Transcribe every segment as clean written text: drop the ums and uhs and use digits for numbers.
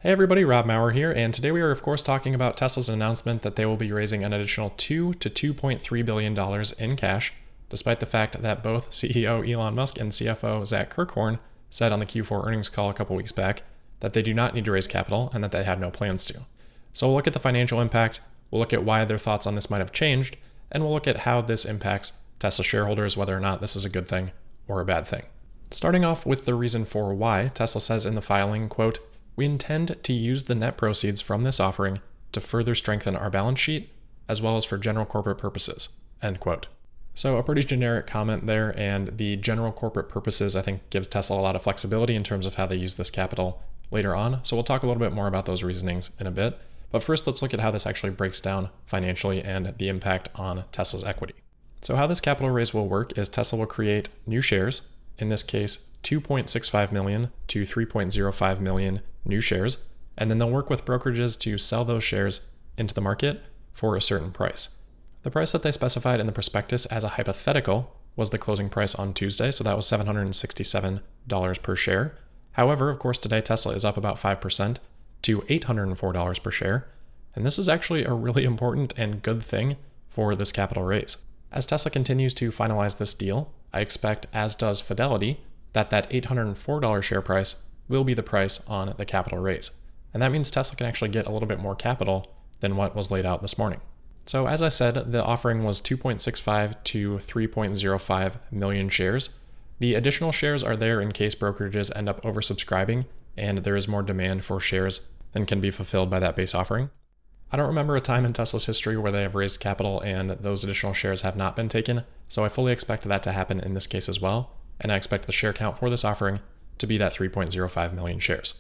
Hey everybody, Rob Maurer here, and today we are of course talking about Tesla's announcement that they will be raising an additional $2 to $2.3 billion in cash, despite the fact that both CEO Elon Musk and CFO Zach Kirkhorn said on the Q4 earnings call a couple weeks back that they do not need to raise capital and that they had no plans to. So we'll look at the financial impact, we'll look at why their thoughts on this might have changed, and we'll look at how this impacts Tesla shareholders, whether or not this is a good thing or a bad thing. Starting off with the reason for why, Tesla says in the filing, quote, "We intend to use the net proceeds from this offering to further strengthen our balance sheet, as well as for general corporate purposes," end quote. So a pretty generic comment there, and the general corporate purposes I think gives Tesla a lot of flexibility in terms of how they use this capital later on. So we'll talk a little bit more about those reasonings in a bit. But first, let's look at how this actually breaks down financially and the impact on Tesla's equity. So how this capital raise will work is Tesla will create new shares, in this case 2.65 million to 3.05 million new shares, and then they'll work with brokerages to sell those shares into the market for a certain price. The price that they specified in the prospectus as a hypothetical was the closing price on Tuesday, so that was $767 per share. However, of course, today Tesla is up about 5% to $804 per share, and this is actually a really important and good thing for this capital raise. As Tesla continues to finalize this deal, I expect, as does Fidelity, that $804 share price will be the price on the capital raise. And that means Tesla can actually get a little bit more capital than what was laid out this morning. So as I said, the offering was 2.65 to 3.05 million shares. The additional shares are there in case brokerages end up oversubscribing and there is more demand for shares than can be fulfilled by that base offering. I don't remember a time in Tesla's history where they have raised capital and those additional shares have not been taken, so I fully expect that to happen in this case as well, and I expect the share count for this offering to be that 3.05 million shares.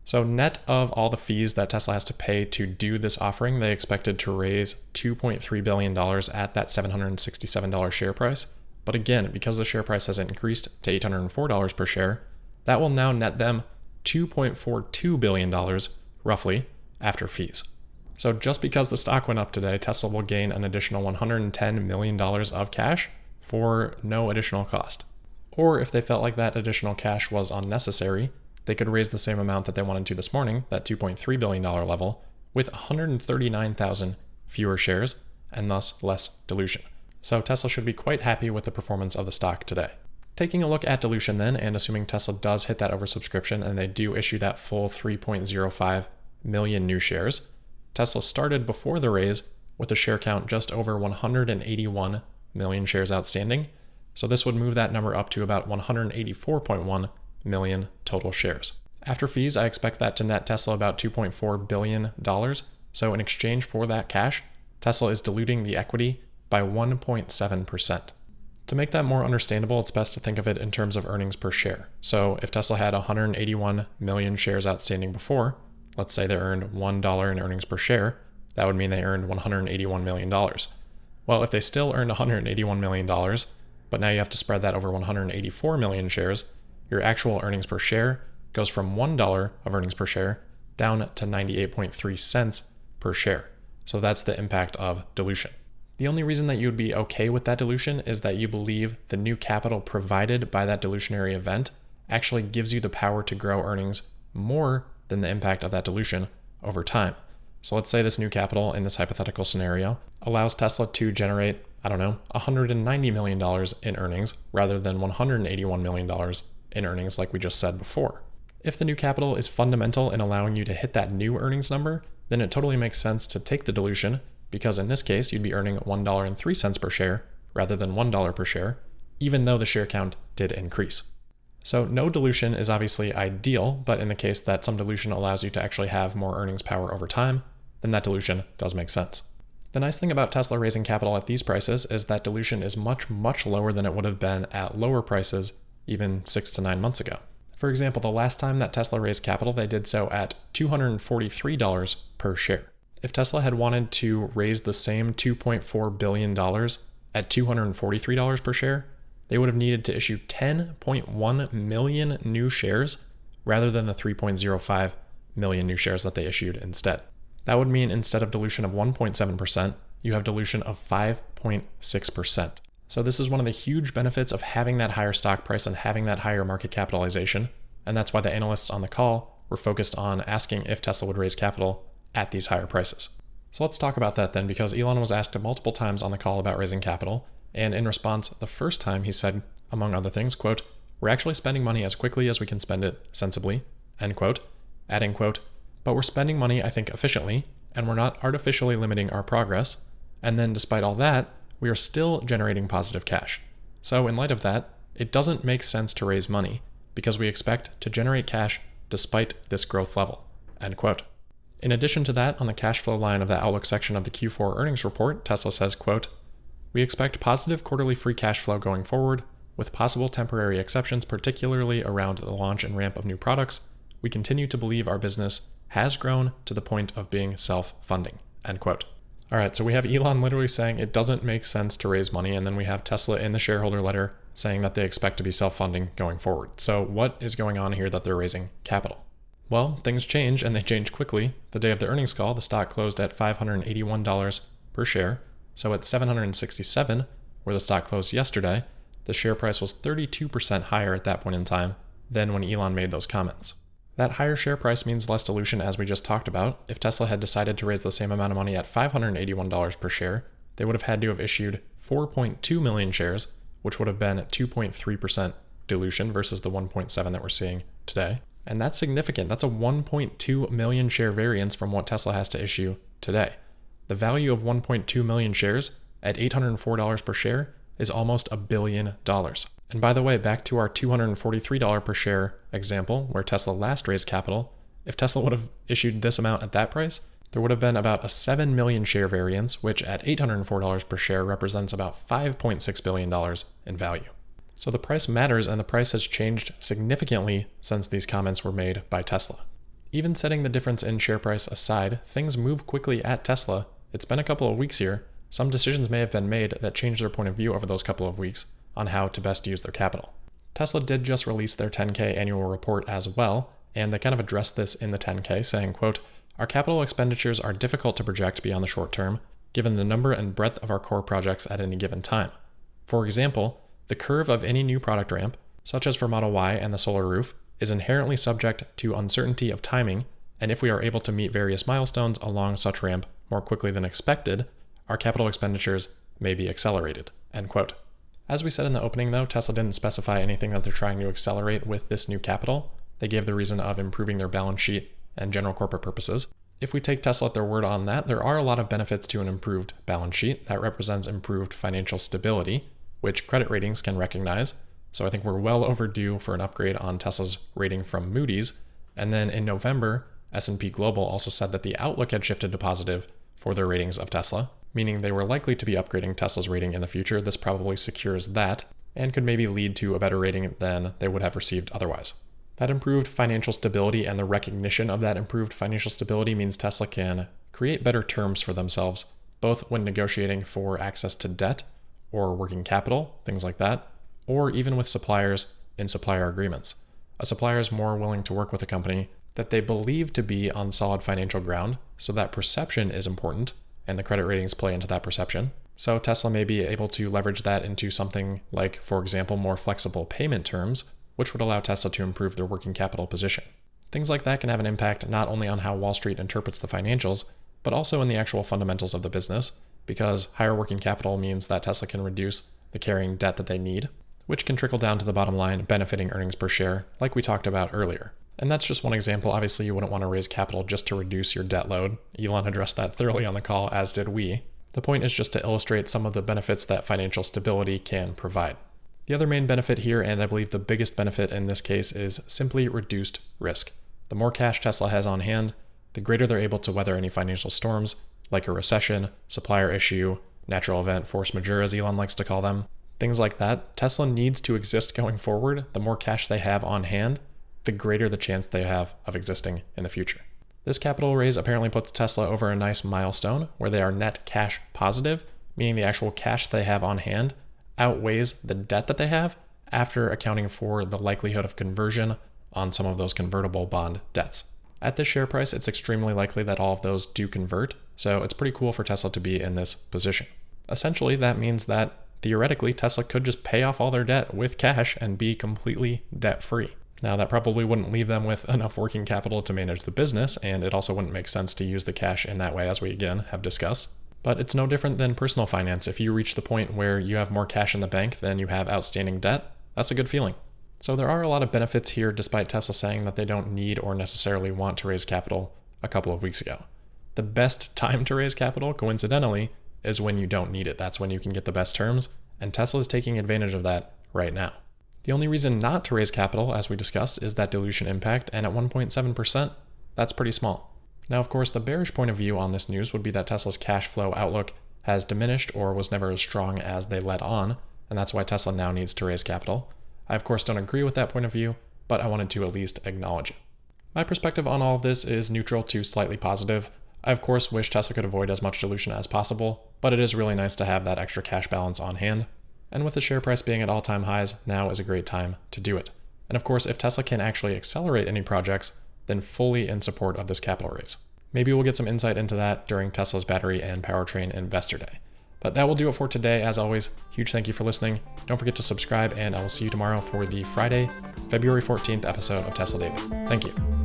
So net of all the fees that Tesla has to pay to do this offering, they expected to raise $2.3 billion at that $767 share price. But again, because the share price has increased to $804 per share, that will now net them $2.42 billion roughly after fees. So just because the stock went up today, Tesla will gain an additional $110 million of cash for no additional cost. Or if they felt like that additional cash was unnecessary, they could raise the same amount that they wanted to this morning, that $2.3 billion level, with 139,000 fewer shares and thus less dilution. So Tesla should be quite happy with the performance of the stock today. Taking a look at dilution then, and assuming Tesla does hit that oversubscription and they do issue that full 3.05 million new shares, Tesla started before the raise with a share count just over 181 million shares outstanding. So this would move that number up to about 184.1 million total shares. After fees, I expect that to net Tesla about $2.4 billion. So in exchange for that cash, Tesla is diluting the equity by 1.7%. To make that more understandable, it's best to think of it in terms of earnings per share. So if Tesla had 181 million shares outstanding before, let's say they earned $1 in earnings per share, that would mean they earned $181 million. Well, if they still earned $181 million, but now you have to spread that over 184 million shares, your actual earnings per share goes from $1 of earnings per share down to 98.3 cents per share. So that's the impact of dilution. The only reason that you would be okay with that dilution is that you believe the new capital provided by that dilutionary event actually gives you the power to grow earnings more than the impact of that dilution over time. So let's say this new capital in this hypothetical scenario allows Tesla to generate, $190 million in earnings rather than $181 million in earnings like we just said before. If the new capital is fundamental in allowing you to hit that new earnings number, then it totally makes sense to take the dilution, because in this case you'd be earning $1.03 per share rather than $1 per share, even though the share count did increase. So no dilution is obviously ideal, but in the case that some dilution allows you to actually have more earnings power over time, then that dilution does make sense. The nice thing about Tesla raising capital at these prices is that dilution is much, much lower than it would have been at lower prices even 6 to 9 months ago. For example, the last time that Tesla raised capital, they did so at $243 per share. If Tesla had wanted to raise the same $2.4 billion at $243 per share, they would have needed to issue 10.1 million new shares rather than the 3.05 million new shares that they issued instead. That would mean instead of dilution of 1.7%, you have dilution of 5.6%. So this is one of the huge benefits of having that higher stock price and having that higher market capitalization. And that's why the analysts on the call were focused on asking if Tesla would raise capital at these higher prices. So let's talk about that then, because Elon was asked multiple times on the call about raising capital, and in response, the first time he said, among other things, quote, "We're actually spending money as quickly as we can spend it sensibly," end quote, adding, quote, "But we're spending money, I think, efficiently, and we're not artificially limiting our progress, and then despite all that, we are still generating positive cash. So in light of that, it doesn't make sense to raise money, because we expect to generate cash despite this growth level," end quote. In addition to that, on the cash flow line of the Outlook section of the Q4 earnings report, Tesla says, quote, "We expect positive quarterly free cash flow going forward, with possible temporary exceptions, particularly around the launch and ramp of new products. We continue to believe our business has grown to the point of being self-funding," end quote. All right, so we have Elon literally saying it doesn't make sense to raise money, and then we have Tesla in the shareholder letter saying that they expect to be self-funding going forward. So what is going on here that they're raising capital? Well, things change, and they change quickly. The day of the earnings call, the stock closed at $581 per share. So at $767, where the stock closed yesterday, the share price was 32% higher at that point in time than when Elon made those comments. That higher share price means less dilution, as we just talked about. If Tesla had decided to raise the same amount of money at $581 per share, they would have had to have issued 4.2 million shares, which would have been 2.3% dilution versus the 1.7 that we're seeing today. And that's significant. That's a 1.2 million share variance from what Tesla has to issue today. The value of 1.2 million shares at $804 per share is almost $1 billion. And by the way, back to our $243 per share example, where Tesla last raised capital, if Tesla would have issued this amount at that price, there would have been about a 7 million share variance, which at $804 per share represents about $5.6 billion in value. So the price matters, and the price has changed significantly since these comments were made by Tesla. Even setting the difference in share price aside, things move quickly at Tesla. It's been a couple of weeks here. Some decisions may have been made that changed their point of view over those couple of weeks on how to best use their capital. Tesla did just release their 10K annual report as well, and they kind of addressed this in the 10K, saying, quote, "Our capital expenditures are difficult to project beyond the short term, given the number and breadth of our core projects at any given time. For example, the curve of any new product ramp, such as for Model Y and the Solar Roof, is inherently subject to uncertainty of timing, and if we are able to meet various milestones along such ramp more quickly than expected, our capital expenditures may be accelerated," end quote. As we said in the opening though, Tesla didn't specify anything that they're trying to accelerate with this new capital. They gave the reason of improving their balance sheet and general corporate purposes. If we take Tesla at their word on that, there are a lot of benefits to an improved balance sheet. That represents improved financial stability, which credit ratings can recognize. So I think we're well overdue for an upgrade on Tesla's rating from Moody's. And then in November, S&P Global also said that the outlook had shifted to positive for their ratings of Tesla, meaning they were likely to be upgrading Tesla's rating in the future. This probably secures that and could maybe lead to a better rating than they would have received otherwise. That improved financial stability and the recognition of that improved financial stability means Tesla can create better terms for themselves, both when negotiating for access to debt or working capital, things like that, or even with suppliers in supplier agreements. A supplier is more willing to work with a company that they believe to be on solid financial ground, so that perception is important, and the credit ratings play into that perception. So Tesla may be able to leverage that into something like, for example, more flexible payment terms, which would allow Tesla to improve their working capital position. Things like that can have an impact not only on how Wall Street interprets the financials, but also in the actual fundamentals of the business, because higher working capital means that Tesla can reduce the carrying debt that they need, which can trickle down to the bottom line, benefiting earnings per share, like we talked about earlier. And that's just one example. Obviously, you wouldn't want to raise capital just to reduce your debt load. Elon addressed that thoroughly on the call, as did we. The point is just to illustrate some of the benefits that financial stability can provide. The other main benefit here, and I believe the biggest benefit in this case, is simply reduced risk. The more cash Tesla has on hand, the greater they're able to weather any financial storms, like a recession, supplier issue, natural event, force majeure, as Elon likes to call them. Things like that. Tesla needs to exist going forward. The more cash they have on hand, the greater the chance they have of existing in the future. This capital raise apparently puts Tesla over a nice milestone where they are net cash positive, meaning the actual cash they have on hand outweighs the debt that they have after accounting for the likelihood of conversion on some of those convertible bond debts. At this share price, it's extremely likely that all of those do convert, so it's pretty cool for Tesla to be in this position. Essentially, that means that theoretically, Tesla could just pay off all their debt with cash and be completely debt-free. Now, that probably wouldn't leave them with enough working capital to manage the business, and it also wouldn't make sense to use the cash in that way, as we again have discussed. But it's no different than personal finance. If you reach the point where you have more cash in the bank than you have outstanding debt, that's a good feeling. So there are a lot of benefits here, despite Tesla saying that they don't need or necessarily want to raise capital a couple of weeks ago. The best time to raise capital, coincidentally, is when you don't need it. That's when you can get the best terms, and Tesla is taking advantage of that right now. The only reason not to raise capital, as we discussed, is that dilution impact, and at 1.7%, that's pretty small. Now, of course, the bearish point of view on this news would be that Tesla's cash flow outlook has diminished or was never as strong as they let on, and that's why Tesla now needs to raise capital. I, of course, don't agree with that point of view, but I wanted to at least acknowledge it. My perspective on all of this is neutral to slightly positive. I, of course, wish Tesla could avoid as much dilution as possible, but it is really nice to have that extra cash balance on hand. And with the share price being at all-time highs, now is a great time to do it. And of course, if Tesla can actually accelerate any projects, then fully in support of this capital raise. Maybe we'll get some insight into that during Tesla's battery and powertrain investor day. But that will do it for today. As always, huge thank you for listening. Don't forget to subscribe, and I will see you tomorrow for the Friday, February 14th episode of Tesla Daily. Thank you.